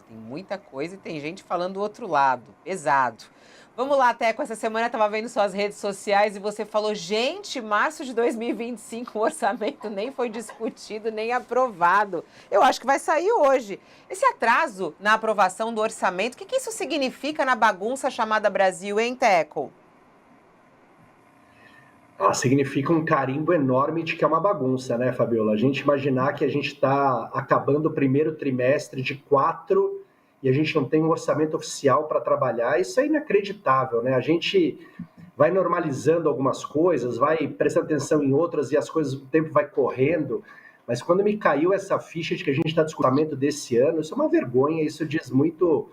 ó, tem muita coisa e tem gente falando do outro lado, pesado. Vamos lá, Teco, essa semana eu estava vendo suas redes sociais e você falou, gente, março de 2025 o orçamento nem foi discutido, nem aprovado. Eu acho que vai sair hoje. Esse atraso na aprovação do orçamento, o que isso significa na bagunça chamada Brasil, hein, Teco? Significa um carimbo enorme de que é uma bagunça, né, Fabiola? A gente imaginar que a gente está acabando o primeiro trimestre de 4 e a gente não tem um orçamento oficial para trabalhar, isso é inacreditável, né? A gente vai normalizando algumas coisas, vai prestando atenção em outras e as coisas, o tempo vai correndo, mas quando me caiu essa ficha de que a gente está discutindo o orçamento desse ano, isso é uma vergonha, isso diz muito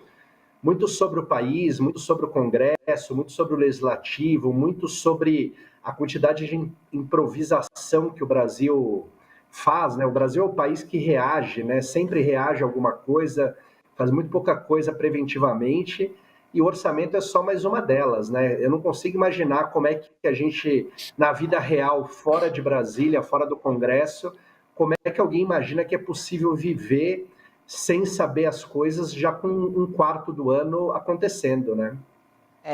sobre o país, muito sobre o Congresso, muito sobre o Legislativo, muito sobre a quantidade de improvisação que o Brasil faz, né? O Brasil é o país que reage, né? Sempre reage a alguma coisa, faz muito pouca coisa preventivamente, e o orçamento é só mais uma delas, né? Eu não consigo imaginar como é que a gente, na vida real, fora de Brasília, fora do Congresso, como é que alguém imagina que é possível viver sem saber as coisas já com um quarto do ano acontecendo, né?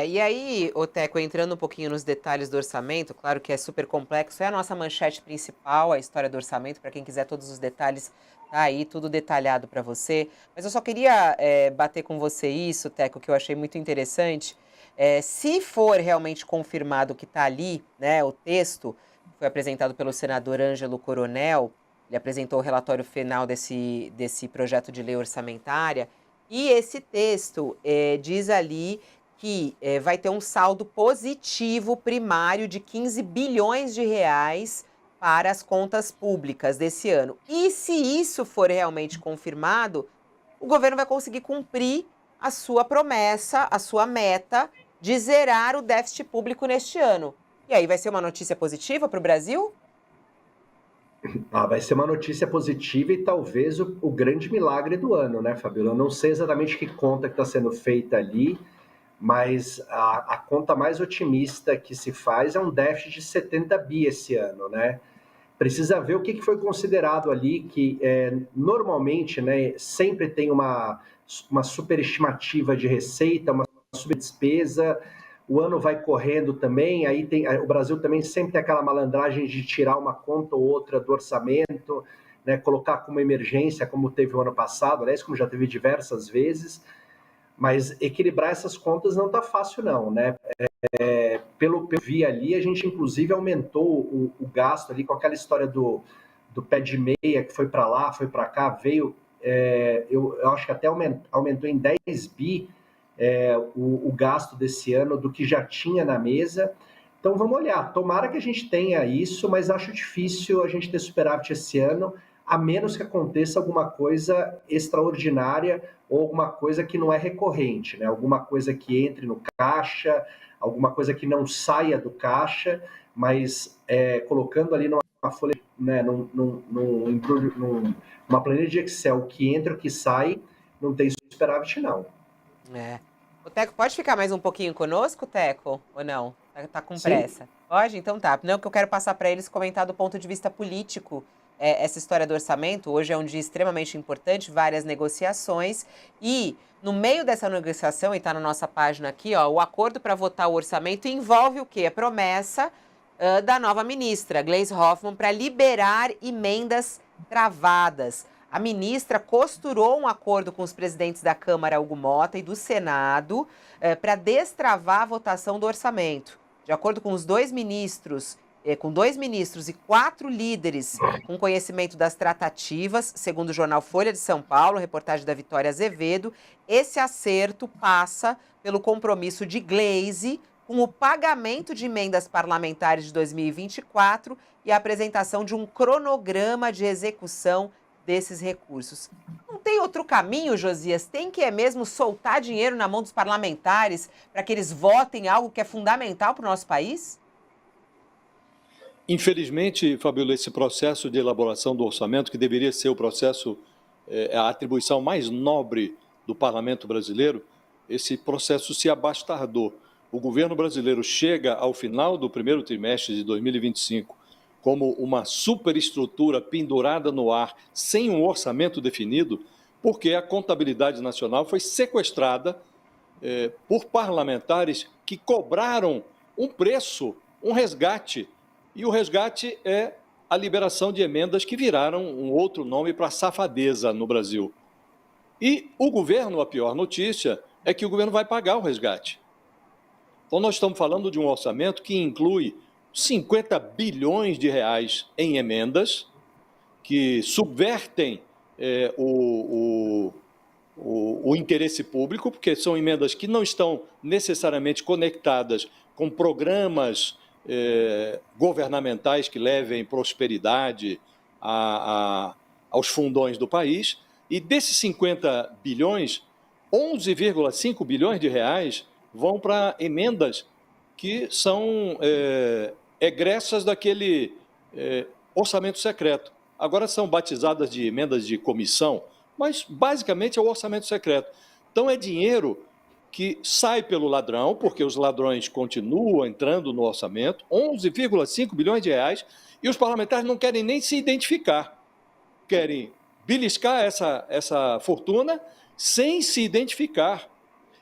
E aí, ô Teco, entrando um pouquinho nos detalhes do orçamento, claro que é super complexo, é a nossa manchete principal, a história do orçamento, para quem quiser todos os detalhes, tá aí, tudo detalhado para você. Mas eu só queria bater com você isso, Teco, que eu achei muito interessante. Se for realmente confirmado que está ali, né, o texto, que foi apresentado pelo senador Ângelo Coronel, ele apresentou o relatório final desse projeto de lei orçamentária, e esse texto diz ali que vai ter um saldo positivo primário de 15 bilhões de reais para as contas públicas desse ano. E se isso for realmente confirmado, o governo vai conseguir cumprir a sua promessa, a sua meta de zerar o déficit público neste ano. E aí vai ser uma notícia positiva para o Brasil? Vai ser uma notícia positiva e talvez o grande milagre do ano, né, Fabiola? Eu não sei exatamente que conta que está sendo feita ali, mas a conta mais otimista que se faz é um déficit de 70 bi esse ano, né? Precisa ver o que foi considerado ali, que normalmente, né, sempre tem uma superestimativa de receita, uma subdespesa, o ano vai correndo também, aí o Brasil também sempre tem aquela malandragem de tirar uma conta ou outra do orçamento, né, colocar como emergência, como teve o ano passado, aliás, como já teve diversas vezes, mas equilibrar essas contas não está fácil não, né? Pelo que eu vi ali, a gente inclusive aumentou o gasto ali com aquela história do pé de meia que foi para lá, foi para cá, veio, eu acho que até aumentou em 10 bi o gasto desse ano do que já tinha na mesa. Então vamos olhar, tomara que a gente tenha isso, mas acho difícil a gente ter superávit esse ano, a menos que aconteça alguma coisa extraordinária ou alguma coisa que não é recorrente, né? Alguma coisa que entre no caixa, alguma coisa que não saia do caixa, mas colocando ali numa folha, né, numa planilha de Excel que entra o que sai, não tem superávit não. É. O Teco, pode ficar mais um pouquinho conosco, Teco? Ou não? Tá com Sim. pressa? Pode? Então tá. Não, que eu quero passar para eles comentar do ponto de vista político essa história do orçamento. Hoje é um dia extremamente importante, várias negociações. E no meio dessa negociação, e está na nossa página aqui, ó, o acordo para votar o orçamento envolve o quê? A promessa da nova ministra, Gleisi Hoffmann, para liberar emendas travadas. A ministra costurou um acordo com os presidentes da Câmara, Hugo Mota, e do Senado, para destravar a votação do orçamento. De acordo com os dois ministros, com 2 ministros e 4 líderes com conhecimento das tratativas, segundo o jornal Folha de São Paulo, reportagem da Vitória Azevedo, esse acerto passa pelo compromisso de Gleisi com o pagamento de emendas parlamentares de 2024 e a apresentação de um cronograma de execução desses recursos. Não tem outro caminho, Josias? Tem que mesmo soltar dinheiro na mão dos parlamentares para que eles votem algo que é fundamental para o nosso país? Infelizmente, Fabiola, esse processo de elaboração do orçamento, que deveria ser o processo, a atribuição mais nobre do parlamento brasileiro, esse processo se abastardou. O governo brasileiro chega ao final do primeiro trimestre de 2025 como uma superestrutura pendurada no ar, sem um orçamento definido, porque a contabilidade nacional foi sequestrada por parlamentares que cobraram um preço, um resgate, e o resgate é a liberação de emendas que viraram um outro nome para safadeza no Brasil. E o governo, a pior notícia, é que o governo vai pagar o resgate. Então, nós estamos falando de um orçamento que inclui 50 bilhões de reais em emendas, que subvertem o interesse público, porque são emendas que não estão necessariamente conectadas com programas governamentais que levem prosperidade aos fundões do país. E desses 50 bilhões, 11,5 bilhões de reais vão para emendas que são egressas daquele orçamento secreto. Agora são batizadas de emendas de comissão, mas basicamente é o orçamento secreto. Então é dinheiro que sai pelo ladrão, porque os ladrões continuam entrando no orçamento, 11,5 bilhões de reais, e os parlamentares não querem nem se identificar. Querem beliscar essa fortuna sem se identificar.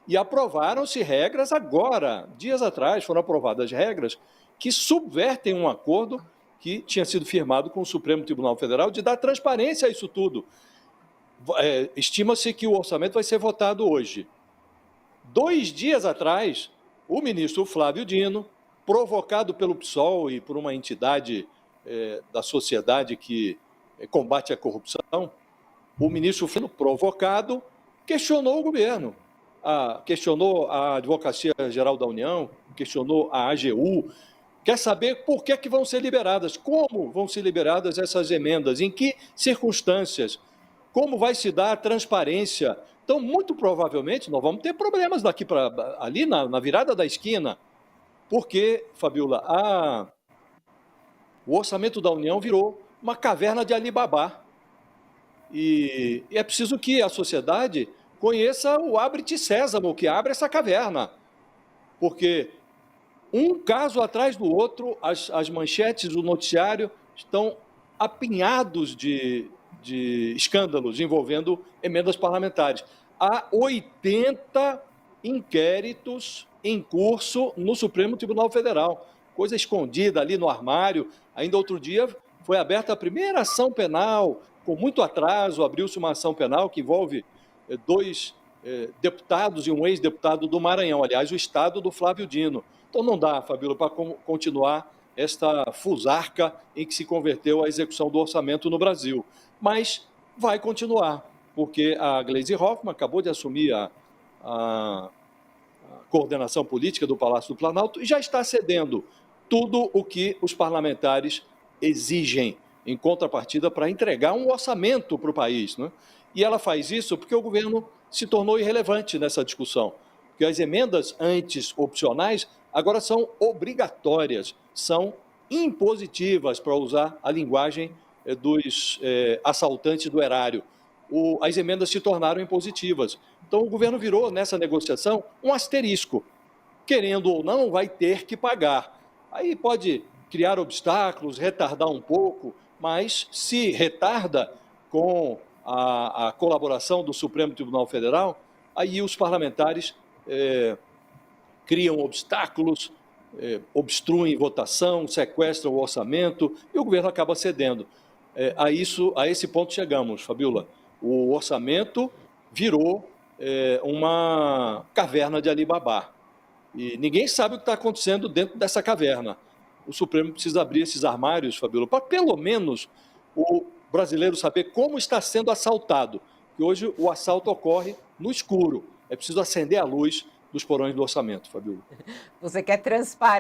E aprovaram-se regras agora, dias atrás, foram aprovadas regras que subvertem um acordo que tinha sido firmado com o Supremo Tribunal Federal de dar transparência a isso tudo. Estima-se que o orçamento vai ser votado hoje. 2 dias atrás, o ministro Flávio Dino, provocado pelo PSOL e por uma entidade da sociedade que combate a corrupção, o ministro Flávio, provocado, questionou o governo, questionou a Advocacia Geral da União, questionou a AGU, quer saber por que vão ser liberadas, como vão ser liberadas essas emendas, em que circunstâncias, como vai se dar a transparência. Então, muito provavelmente, nós vamos ter problemas daqui para ali, na virada da esquina, porque, Fabiola, o orçamento da União virou uma caverna de Alibabá. E é preciso que a sociedade conheça o Abre-te Sésamo, que abre essa caverna. Porque um caso atrás do outro, as manchetes do noticiário estão apinhados de escândalos envolvendo emendas parlamentares. Há 80 inquéritos em curso no Supremo Tribunal Federal. Coisa escondida ali no armário. Ainda outro dia foi aberta a primeira ação penal, com muito atraso, abriu-se uma ação penal que envolve 2 deputados e um ex-deputado do Maranhão, aliás, o estado do Flávio Dino. Então não dá, Fabíola, para continuar esta fusarca em que se converteu a execução do orçamento no Brasil. Mas vai continuar, porque a Gleisi Hoffmann acabou de assumir a coordenação política do Palácio do Planalto e já está cedendo tudo o que os parlamentares exigem em contrapartida para entregar um orçamento para o país, né? E ela faz isso porque o governo se tornou irrelevante nessa discussão, porque as emendas antes opcionais agora são obrigatórias, são impositivas, para usar a linguagem dos assaltantes do erário. As emendas se tornaram impositivas. Então, o governo virou, nessa negociação, um asterisco. Querendo ou não, vai ter que pagar. Aí pode criar obstáculos, retardar um pouco, mas se retarda com a colaboração do Supremo Tribunal Federal, aí os parlamentares criam obstáculos, obstruem votação, sequestram o orçamento e o governo acaba cedendo. A esse ponto chegamos, Fabíola. O orçamento virou uma caverna de Alibabá. E ninguém sabe o que está acontecendo dentro dessa caverna. O Supremo precisa abrir esses armários, Fabíola, para pelo menos o brasileiro saber como está sendo assaltado. Que hoje o assalto ocorre no escuro. É preciso acender a luz dos porões do orçamento, Fabíola. Você quer transparência.